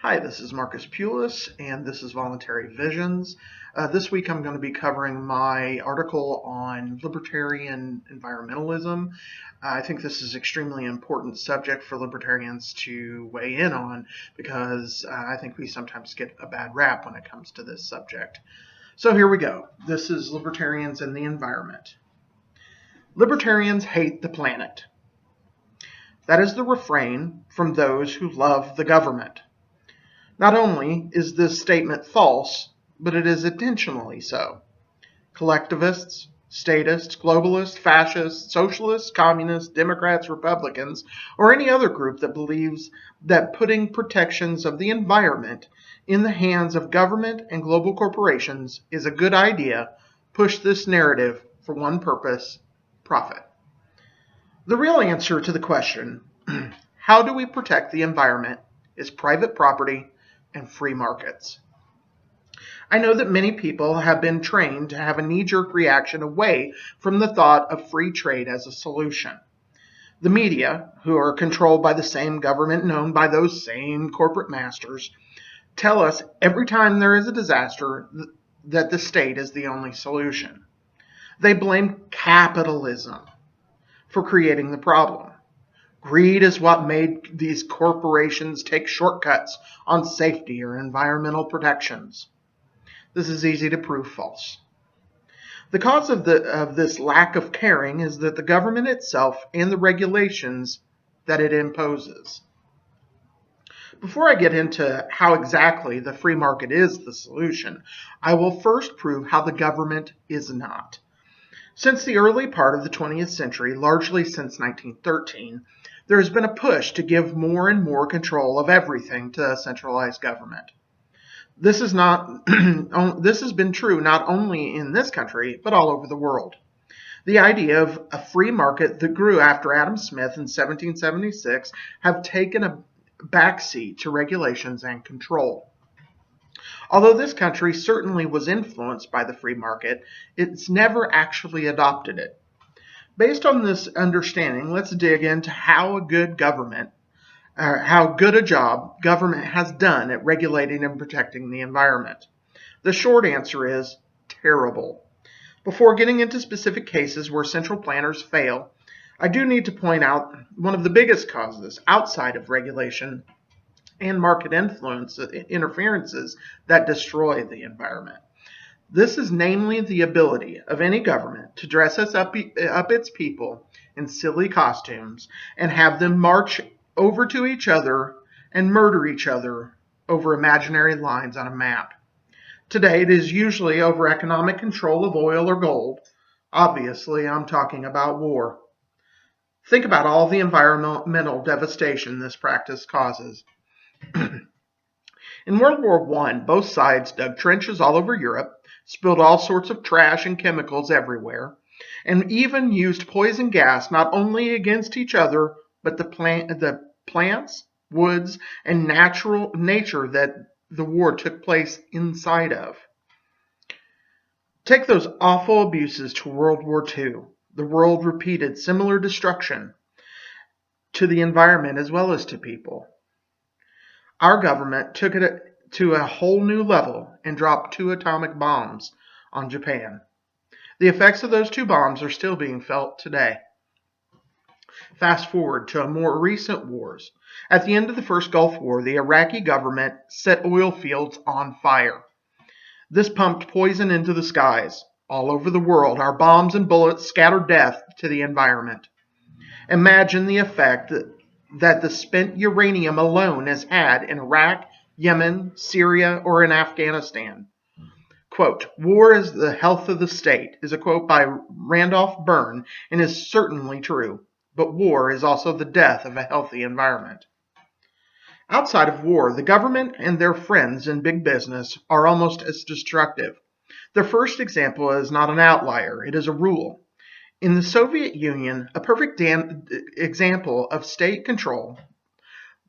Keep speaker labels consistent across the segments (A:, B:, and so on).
A: Hi, this is Marcus Pulis, and this is Voluntary Visions. This week I'm going to be covering my article on libertarian environmentalism. I think this is an extremely important subject for libertarians to weigh in on because I think we sometimes get a bad rap when it comes to this subject. So here we go. This is Libertarians and the Environment. Libertarians hate the planet. That is the refrain from those who love the government. Not only is this statement false, but it is intentionally so. Collectivists, statists, globalists, fascists, socialists, communists, Democrats, Republicans, or any other group that believes that putting protections of the environment in the hands of government and global corporations is a good idea push this narrative for one purpose: profit. The real answer to the question, how do we protect the environment, is private property and free markets. I know that many people have been trained to have a knee-jerk reaction away from the thought of free trade as a solution. The media, who are controlled by the same government and owned by those same corporate masters, tell us every time there is a disaster that the state is the only solution. They blame capitalism for creating the problem. Greed is what made these corporations take shortcuts on safety or environmental protections. This is easy to prove false. The cause of this lack of caring is that the government itself and the regulations that it imposes. Before I get into how exactly the free market is the solution, I will first prove how the government is not. Since the early part of the 20th century, largely since 1913, there has been a push to give more and more control of everything to a centralized government. This has been true not only in this country, but all over the world. The idea of a free market that grew after Adam Smith in 1776 have taken a backseat to regulations and control. Although this country certainly was influenced by the free market, it's never actually adopted it. Based on this understanding, let's dig into how good a job government has done at regulating and protecting the environment. The short answer is terrible. Before getting into specific cases where central planners fail, I do need to point out one of the biggest causes outside of regulation and market interferences that destroy the environment. This is namely the ability of any government to dress up its people in silly costumes and have them march over to each other and murder each other over imaginary lines on a map. Today, it is usually over economic control of oil or gold. Obviously, I'm talking about war. Think about all the environmental devastation this practice causes. In World War I, both sides dug trenches all over Europe, spilled all sorts of trash and chemicals everywhere, and even used poison gas not only against each other, but the plants, woods, and nature that the war took place inside of. Take those awful abuses to World War II. The world repeated similar destruction to the environment as well as to people. Our government took it to a whole new level and dropped 2 atomic bombs on Japan. The effects of those 2 bombs are still being felt today. Fast forward to more recent wars. At the end of the first Gulf War, the Iraqi government set oil fields on fire. This pumped poison into the skies. All over the world, our bombs and bullets scattered death to the environment. Imagine the effect that the spent uranium alone has had in Iraq, Yemen, Syria, or in Afghanistan. Quote, "War is the health of the state," is a quote by Randolph Byrne and is certainly true. But war is also the death of a healthy environment. Outside of war, the government and their friends in big business are almost as destructive. The first example is not an outlier, it is a rule. In the Soviet Union, a perfect example of state control,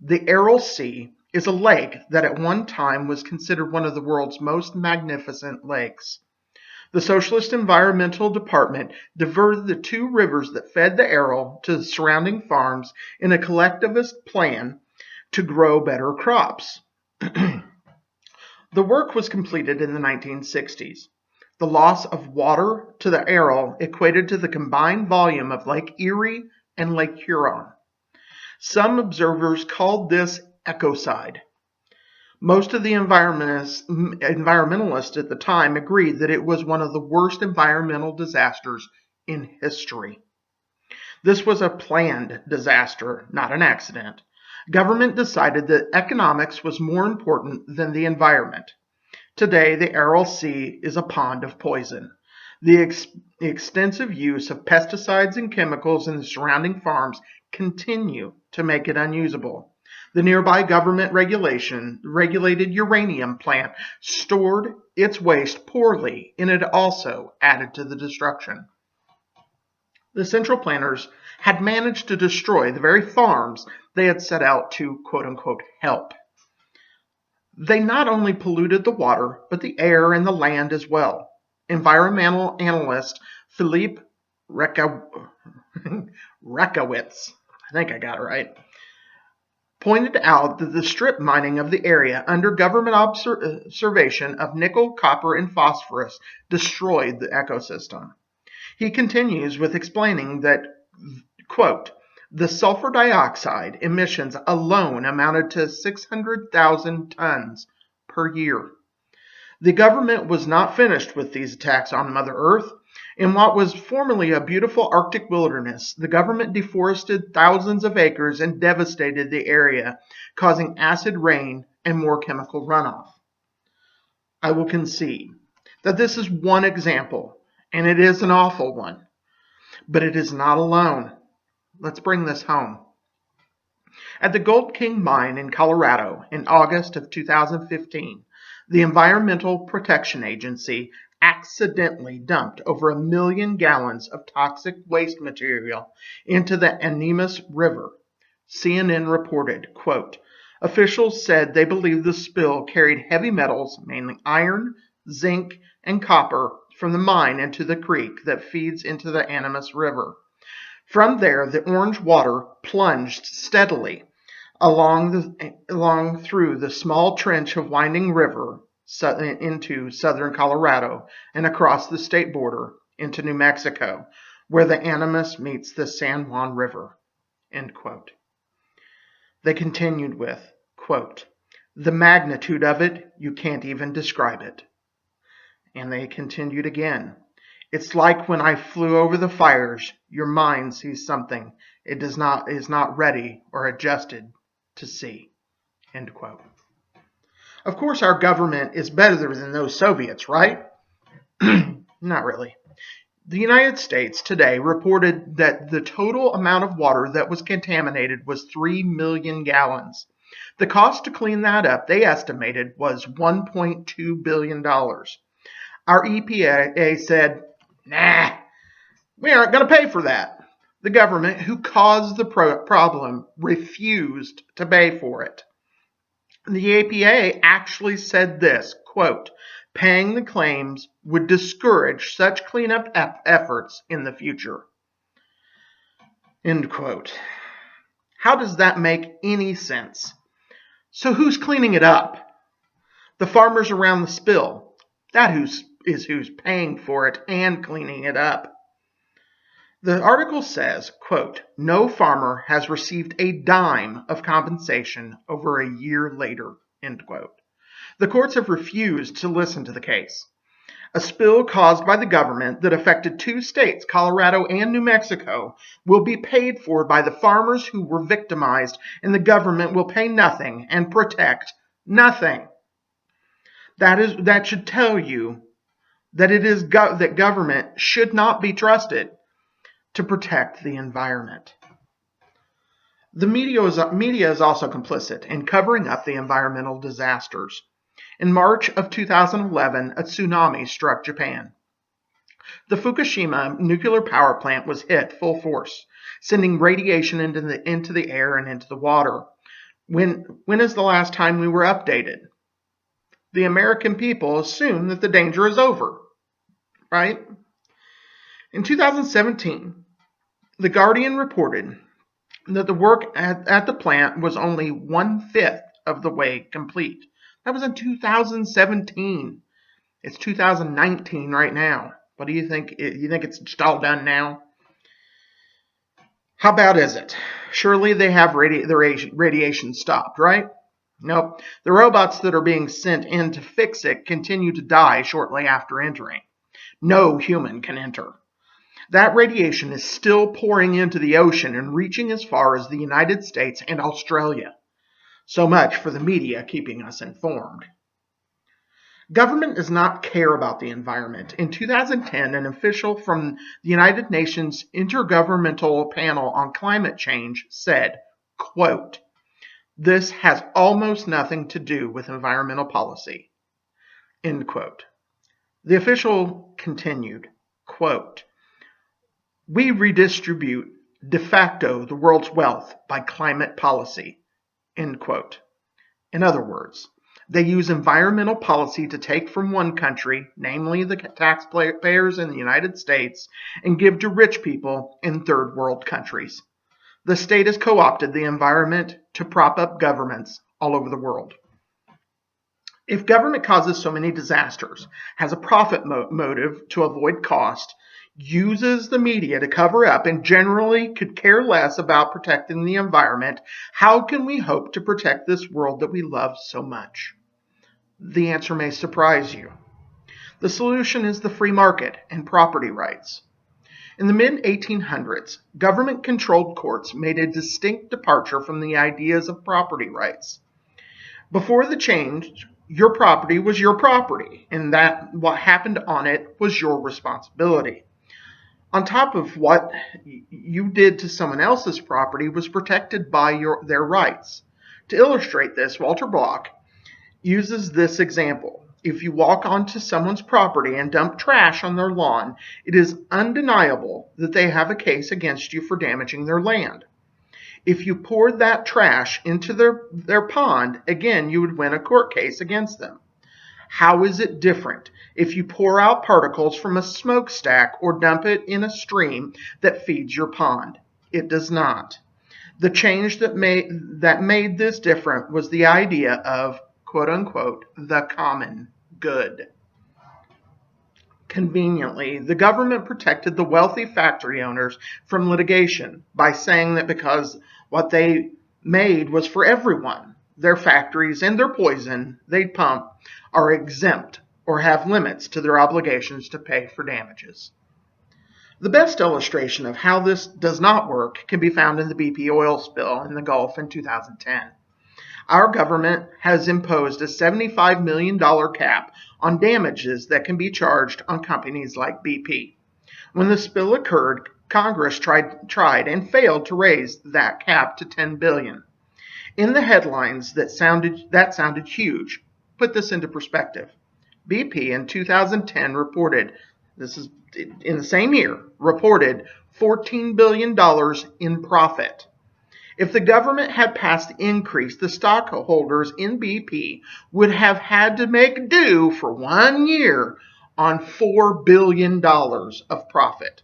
A: the Aral Sea is a lake that at one time was considered one of the world's most magnificent lakes. The Socialist Environmental Department diverted the 2 rivers that fed the Aral to the surrounding farms in a collectivist plan to grow better crops. The work was completed in the 1960s. The loss of water to the Aral equated to the combined volume of Lake Erie and Lake Huron. Some observers called this ecocide. Most of the environmentalists at the time agreed that it was one of the worst environmental disasters in history. This was a planned disaster, not an accident. Government decided that economics was more important than the environment. Today, the Aral Sea is a pond of poison. The extensive use of pesticides and chemicals in the surrounding farms continue to make it unusable. The nearby government regulated uranium plant stored its waste poorly, and it also added to the destruction. The central planners had managed to destroy the very farms they had set out to, quote-unquote, help. They not only polluted the water, but the air and the land as well. Environmental analyst Philippe Rekowitz, I think I got it right, pointed out that the strip mining of the area under government observation of nickel, copper, and phosphorus destroyed the ecosystem. He continues with explaining that, quote, the sulfur dioxide emissions alone amounted to 600,000 tons per year. The government was not finished with these attacks on Mother Earth. In what was formerly a beautiful Arctic wilderness, the government deforested thousands of acres and devastated the area, causing acid rain and more chemical runoff. I will concede that this is one example, and it is an awful one, but it is not alone. Let's bring this home. At the Gold King mine in Colorado in August of 2015, the Environmental Protection Agency accidentally dumped over 1 million gallons of toxic waste material into the Animas River. CNN reported, quote, officials said they believed the spill carried heavy metals, mainly iron, zinc, and copper, from the mine into the creek that feeds into the Animas River. From there, the orange water plunged steadily along through the small trench of winding river into southern Colorado and across the state border into New Mexico, where the Animas meets the San Juan River, end quote. They continued with, quote, the magnitude of it, you can't even describe it. And they continued again. It's like when I flew over the fires, your mind sees something it is not ready or adjusted to see, end quote. Of course, our government is better than those Soviets, right? Not really. The United States today reported that the total amount of water that was contaminated was 3 million gallons. The cost to clean that up, they estimated, was $1.2 billion. Our EPA said, nah, we aren't going to pay for that. The government who caused the problem refused to pay for it. The EPA actually said this, quote, paying the claims would discourage such cleanup efforts in the future, end quote. How does that make any sense? So who's cleaning it up? The farmers around the spill. That is who's paying for it and cleaning it up. The article says, quote, no farmer has received a dime of compensation over a year later, end quote. The courts have refused to listen to the case. A spill caused by the government that affected 2 states, Colorado and New Mexico, will be paid for by the farmers who were victimized, and the government will pay nothing and protect nothing. That should tell you that that government should not be trusted to protect the environment. The media is also complicit in covering up the environmental disasters. In March of 2011, a tsunami struck Japan. The Fukushima nuclear power plant was hit full force, sending radiation into the air and into the water. When is the last time we were updated? The American people assume that the danger is over, right? In 2017, The Guardian reported that the work at the plant was only 1/5 of the way complete. That was in 2017. It's 2019 right now. What do you think? You think it's just all done now? How bad is it? Surely they have the radiation stopped, right? Nope. The robots that are being sent in to fix it continue to die shortly after entering. No human can enter. That radiation is still pouring into the ocean and reaching as far as the United States and Australia. So much for the media keeping us informed. Government does not care about the environment. In 2010, an official from the United Nations Intergovernmental Panel on Climate Change said, quote, "This has almost nothing to do with environmental policy." End quote. The official continued, quote, "We redistribute de facto the world's wealth by climate policy." End quote. In other words, they use environmental policy to take from one country, namely the taxpayers in the United States, and give to rich people in third world countries. The state has co-opted the environment to prop up governments all over the world. If government causes so many disasters, has a profit motive to avoid cost, uses the media to cover up, and generally could care less about protecting the environment, how can we hope to protect this world that we love so much? The answer may surprise you. The solution is the free market and property rights. In the mid-1800s, government-controlled courts made a distinct departure from the ideas of property rights. Before the change, your property was your property, and that what happened on it was your responsibility. On top of what you did to someone else's property was protected by their rights. To illustrate this, Walter Block uses this example. If you walk onto someone's property and dump trash on their lawn, it is undeniable that they have a case against you for damaging their land. If you poured that trash into their pond, again, you would win a court case against them. How is it different if you pour out particles from a smokestack or dump it in a stream that feeds your pond? It does not. The change that made this different was the idea of, quote-unquote, the common good. Conveniently, the government protected the wealthy factory owners from litigation by saying that because what they made was for everyone, their factories and their poison they'd pump are exempt or have limits to their obligations to pay for damages. The best illustration of how this does not work can be found in the BP oil spill in the Gulf in 2010. Our government has imposed a $75 million cap on damages that can be charged on companies like BP. When the spill occurred, Congress tried and failed to raise that cap to $10 billion. In the headlines, that sounded huge. Put this into perspective. BP in 2010 reported, this is in the same year, reported $14 billion in profit. If the government had passed the increase, the stockholders in BP would have had to make do for 1 year on $4 billion of profit.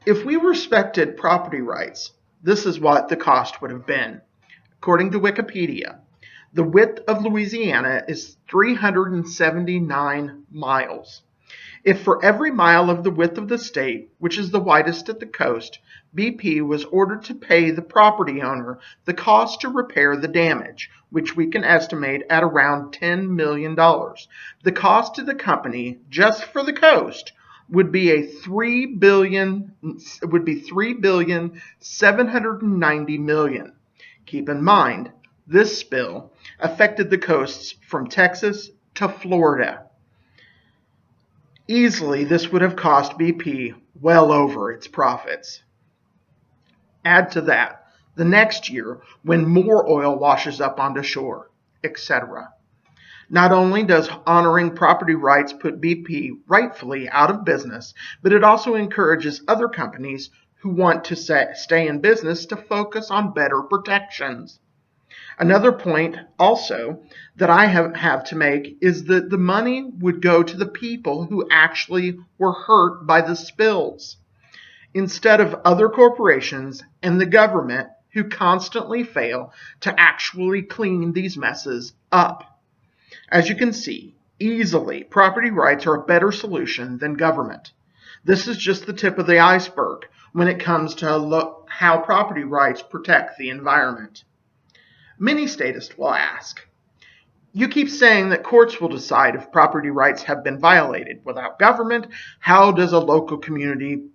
A: If we respected property rights, this is what the cost would have been. According to Wikipedia, the width of Louisiana is 379 miles. If for every mile of the width of the state, which is the widest at the coast, BP was ordered to pay the property owner the cost to repair the damage, which we can estimate at around $10 million, the cost to the company just for the coast would be $3,790 million. Keep in mind, this spill affected the coasts from Texas to Florida. Easily, this would have cost BP well over its profits. Add to that the next year when more oil washes up onto shore, etc. Not only does honoring property rights put BP rightfully out of business, but it also encourages other companies who want to stay in business to focus on better protections. Another point also that I have to make is that the money would go to the people who actually were hurt by the spills, instead of other corporations and the government who constantly fail to actually clean these messes up. As you can see, easily, property rights are a better solution than government. This is just the tip of the iceberg when it comes to how property rights protect the environment. Many statists will ask, you keep saying that courts will decide if property rights have been violated. Without government, how does a local community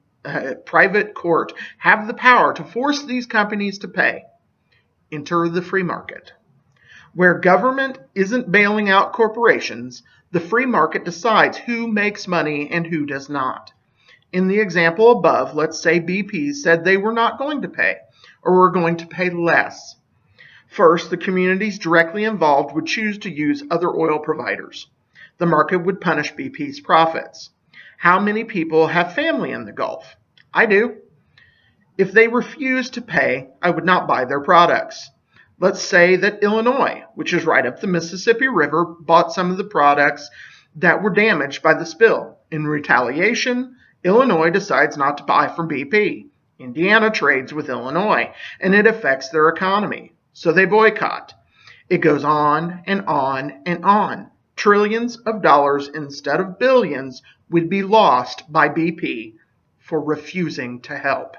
A: private court have the power to force these companies to pay? Enter the free market. Where government isn't bailing out corporations, the free market decides who makes money and who does not. In the example above, let's say BP said they were not going to pay, or were going to pay less. First, the communities directly involved would choose to use other oil providers. The market would punish BP's profits. How many people have family in the Gulf? I do. If they refuse to pay, I would not buy their products. Let's say that Illinois, which is right up the Mississippi River, bought some of the products that were damaged by the spill. In retaliation, Illinois decides not to buy from BP. Indiana trades with Illinois, and it affects their economy, so they boycott. It goes on and on and on. Trillions of dollars instead of billions would be lost by BP for refusing to help.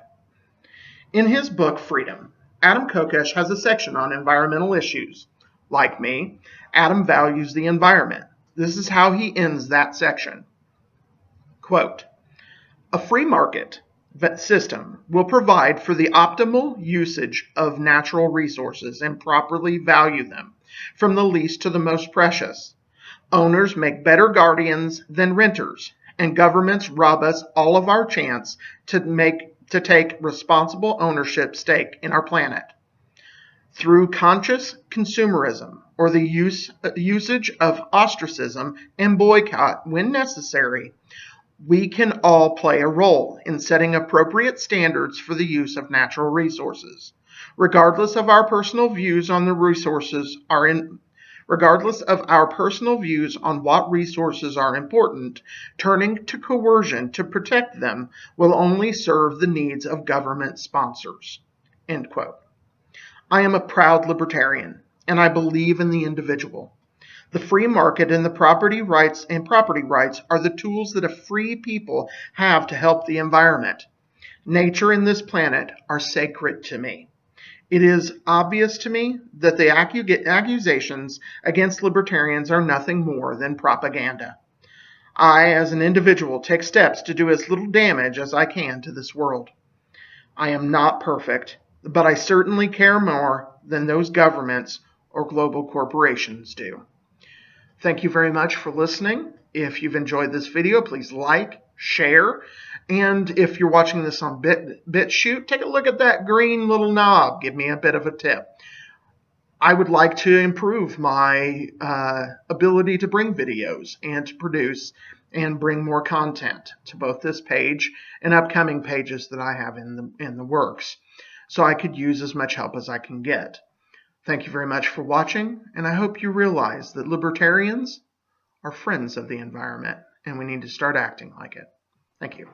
A: In his book, Freedom, Adam Kokesh has a section on environmental issues. Like me, Adam values the environment. This is how he ends that section. Quote, a free market system will provide for the optimal usage of natural resources and properly value them, from the least to the most precious. Owners make better guardians than renters, and governments rob us all of our chance to take responsible ownership stake in our planet. Through conscious consumerism, or the usage of ostracism and boycott when necessary, we can all play a role in setting appropriate standards for the use of natural resources. Regardless of our personal views on what resources are important, turning to coercion to protect them will only serve the needs of government sponsors. End quote. I am a proud libertarian, and I believe in the individual. The free market and the property rights are the tools that a free people have to help the environment. Nature and this planet are sacred to me. It is obvious to me that the accusations against libertarians are nothing more than propaganda. I, as an individual, take steps to do as little damage as I can to this world. I am not perfect, but I certainly care more than those governments or global corporations do. Thank you very much for listening. If you've enjoyed this video, please like, share, and if you're watching this on BitChute, take a look at that green little knob. Give me a bit of a tip. I would like to improve my ability to bring videos and to produce and bring more content to both this page and upcoming pages that I have in the works, so I could use as much help as I can get. Thank you very much for watching, and I hope you realize that libertarians are friends of the environment, and we need to start acting like it. Thank you.